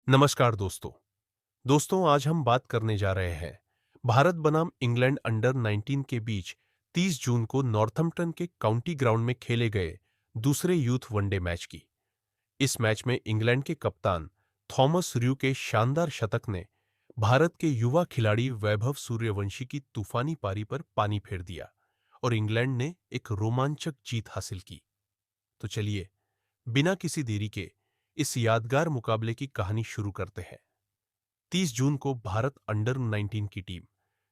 नमस्कार दोस्तों। आज हम बात करने जा रहे हैं भारत बनाम इंग्लैंड अंडर 19 के बीच 30 जून को नॉर्थम्पटन के काउंटी ग्राउंड में खेले गए दूसरे यूथ वनडे मैच की। इस मैच में इंग्लैंड के कप्तान थॉमस र्यू के शानदार शतक ने भारत के युवा खिलाड़ी वैभव सूर्यवंशी की तूफानी पारी पर पानी फेर दिया और इंग्लैंड ने एक रोमांचक जीत हासिल की। तो चलिए, बिना किसी देरी के इस यादगार मुकाबले की कहानी शुरू करते हैं। 30 जून को भारत अंडर 19 की टीम,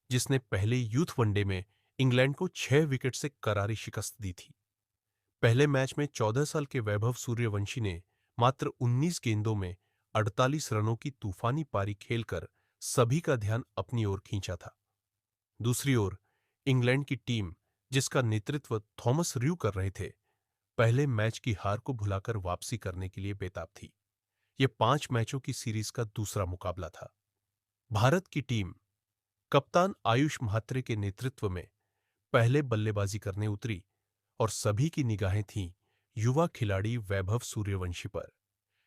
जिसने पहले यूथ वनडे में इंग्लैंड को 6 विकेट से करारी शिकस्त दी थी। पहले मैच में 14 साल के वैभव सूर्यवंशी ने मात्र 19 गेंदों में 48 रनों की तूफानी पारी खेलकर सभी का ध्यान अपनी ओर खींचा था। दूसरी ओर इंग्लैंड की टीम, जिसका नेतृत्व थॉमस र्यू कर रहे थे, पहले मैच की हार को भुलाकर वापसी करने के लिए बेताब थी। यह 5 मैचों की सीरीज का दूसरा मुकाबला था। भारत की टीम कप्तान आयुष म्हात्रे के नेतृत्व में पहले बल्लेबाजी करने उतरी और सभी की निगाहें थीं युवा खिलाड़ी वैभव सूर्यवंशी पर,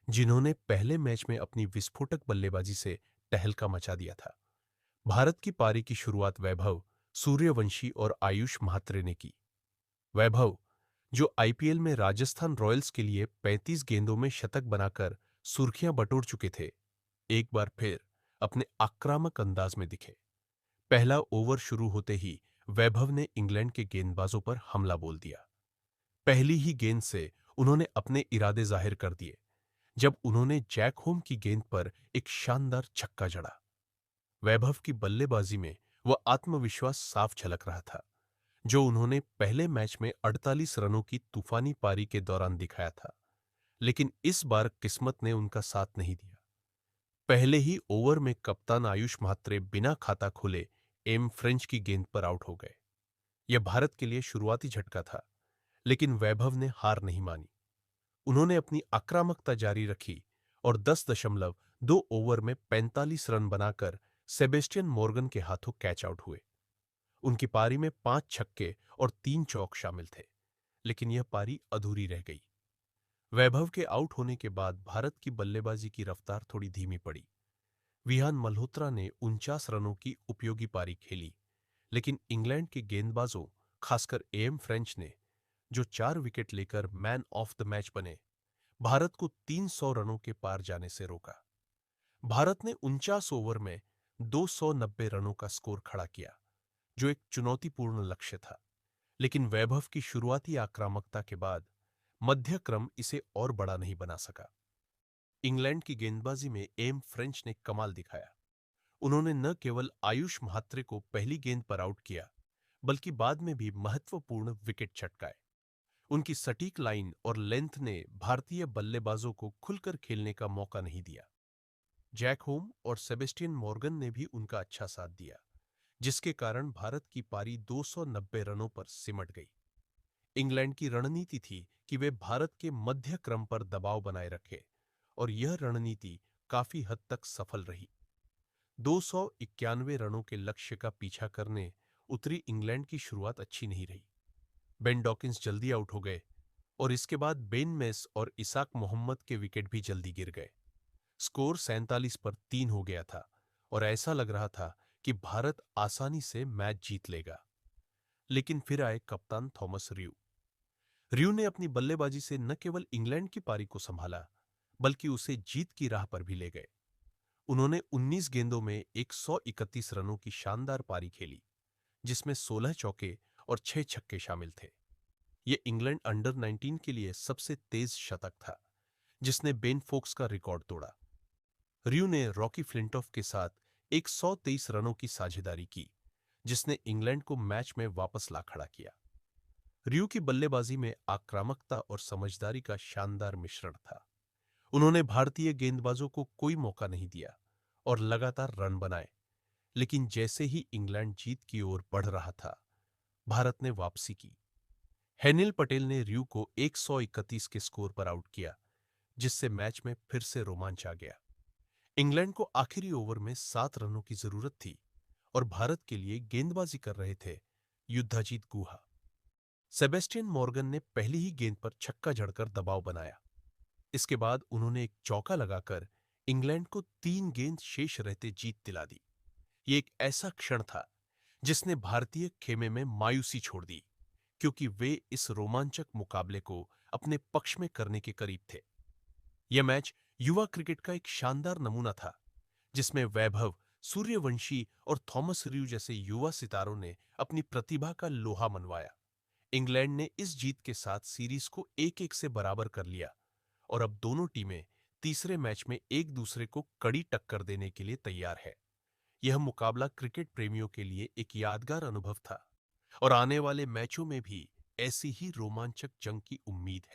जिन्होंने पहले मैच में अपनी विस्फोटक बल्लेबाजी से तहलका मचा दिया था। भारत की पारी की शुरुआत वैभव सूर्यवंशी और आयुष म्हात्रे ने की। वैभव, जो आईपीएल में राजस्थान रॉयल्स के लिए 35 गेंदों में शतक बनाकर सुर्खियां बटोर चुके थे, एक बार फिर अपने आक्रामक अंदाज में दिखे। पहला ओवर शुरू होते ही वैभव ने इंग्लैंड के गेंदबाजों पर हमला बोल दिया। पहली ही गेंद से उन्होंने अपने इरादे जाहिर कर दिए, जब उन्होंने जैक होम की गेंद पर एक शानदार छक्का जड़ा। वैभव की बल्लेबाजी में वह आत्मविश्वास साफ झलक रहा था, जो उन्होंने पहले मैच में 48 रनों की तूफानी पारी के दौरान दिखाया था। लेकिन इस बार किस्मत ने उनका साथ नहीं दिया। पहले ही ओवर में कप्तान आयुष म्हात्रे बिना खाता खोले एम फ्रेंच की गेंद पर आउट हो गए। यह भारत के लिए शुरुआती झटका था, लेकिन वैभव ने हार नहीं मानी। उन्होंने अपनी आक्रामकता जारी रखी और 10.2 ओवर में 45 रन बनाकर सेबेस्टियन मॉर्गन के हाथों कैच आउट हुए। उनकी पारी में 5 छक्के और 3 चौक शामिल थे, लेकिन यह पारी अधूरी रह गई। वैभव के आउट होने के बाद भारत की बल्लेबाजी की रफ्तार थोड़ी धीमी पड़ी। विहान मल्होत्रा ने 49 रनों की उपयोगी पारी खेली, लेकिन इंग्लैंड के गेंदबाजों, खासकर एम फ्रेंच ने, जो 4 विकेट लेकर मैन ऑफ द मैच बने, भारत को 300 रनों के पार जाने से रोका। भारत ने 49 ओवर में 290 रनों का स्कोर खड़ा किया, जो एक चुनौतीपूर्ण लक्ष्य था। लेकिन वैभव की शुरुआती आक्रामकता के बाद मध्य क्रम इसे और बड़ा नहीं बना सका। इंग्लैंड की गेंदबाजी में एम फ्रेंच ने कमाल दिखाया। उन्होंने न केवल आयुष म्हात्रे को पहली गेंद पर आउट किया, बल्कि बाद में भी महत्वपूर्ण विकेट चटकाए। उनकी सटीक लाइन और लेंथ ने भारतीय बल्लेबाजों को खुलकर खेलने का मौका नहीं दिया। जैक होम और सेबेस्टियन मॉर्गन ने भी उनका अच्छा साथ दिया, जिसके कारण भारत की पारी 290 रनों पर सिमट गई। इंग्लैंड की रणनीति थी कि वे भारत के मध्य क्रम पर दबाव बनाए रखे, और यह रणनीति काफी हद तक सफल रही। 291 रनों के लक्ष्य का पीछा करने उतरी इंग्लैंड की शुरुआत अच्छी नहीं रही। बेन डॉकिंस जल्दी आउट हो गए और इसके बाद बेन मेस और इसाक मोहम्मद के विकेट भी जल्दी गिर गए। स्कोर 47 पर 3 हो गया था और ऐसा लग रहा था कि भारत आसानी से मैच जीत लेगा। लेकिन फिर आए कप्तान थॉमस र्यू। र्यू ने अपनी बल्लेबाजी से न केवल इंग्लैंड की पारी को संभाला, बल्कि उसे जीत की राह पर भी ले गए। उन्होंने 19 गेंदों में 131 रनों की शानदार पारी खेली, जिसमें 16 चौके और 6 छक्के शामिल थे। यह इंग्लैंड अंडर 19 के लिए सबसे तेज शतक था, जिसने बेन फोक्स का रिकॉर्ड तोड़ा। र्यू ने रॉकी फ्लिंटॉफ के साथ 123 रनों की साझेदारी की, जिसने इंग्लैंड को मैच में वापस ला खड़ा किया। र्यू की बल्लेबाजी में आक्रामकता और समझदारी का शानदार मिश्रण था। उन्होंने भारतीय गेंदबाजों को कोई मौका नहीं दिया और लगातार रन बनाए। लेकिन जैसे ही इंग्लैंड जीत की ओर बढ़ रहा था, भारत ने वापसी की। हेनिल पटेल ने र्यू को 131 के स्कोर पर आउट किया, जिससे मैच में फिर से रोमांच आ गया। इंग्लैंड को आखिरी ओवर में 7 रनों की जरूरत थी और भारत के लिए गेंदबाजी कर रहे थे युद्धाजीत गुहा। सेबेस्टियन मॉर्गन ने पहली ही गेंद पर छक्का जड़कर दबाव बनाया। इसके बाद उन्होंने एक चौका लगाकर इंग्लैंड को 3 गेंद शेष रहते जीत दिला दी। ये एक ऐसा क्षण था जिसने भारतीय खेमे में मायूसी छोड़ दी, क्योंकि वे इस रोमांचक मुकाबले को अपने पक्ष में करने के करीब थे। यह मैच युवा क्रिकेट का एक शानदार नमूना था, जिसमें वैभव सूर्यवंशी और थॉमस र्यू जैसे युवा सितारों ने अपनी प्रतिभा का लोहा मनवाया। इंग्लैंड ने इस जीत के साथ सीरीज को 1-1 से बराबर कर लिया और अब दोनों टीमें तीसरे मैच में एक दूसरे को कड़ी टक्कर देने के लिए तैयार है। यह मुकाबला क्रिकेट प्रेमियों के लिए एक यादगार अनुभव था और आने वाले मैचों में भी ऐसी ही रोमांचक जंग की उम्मीद है।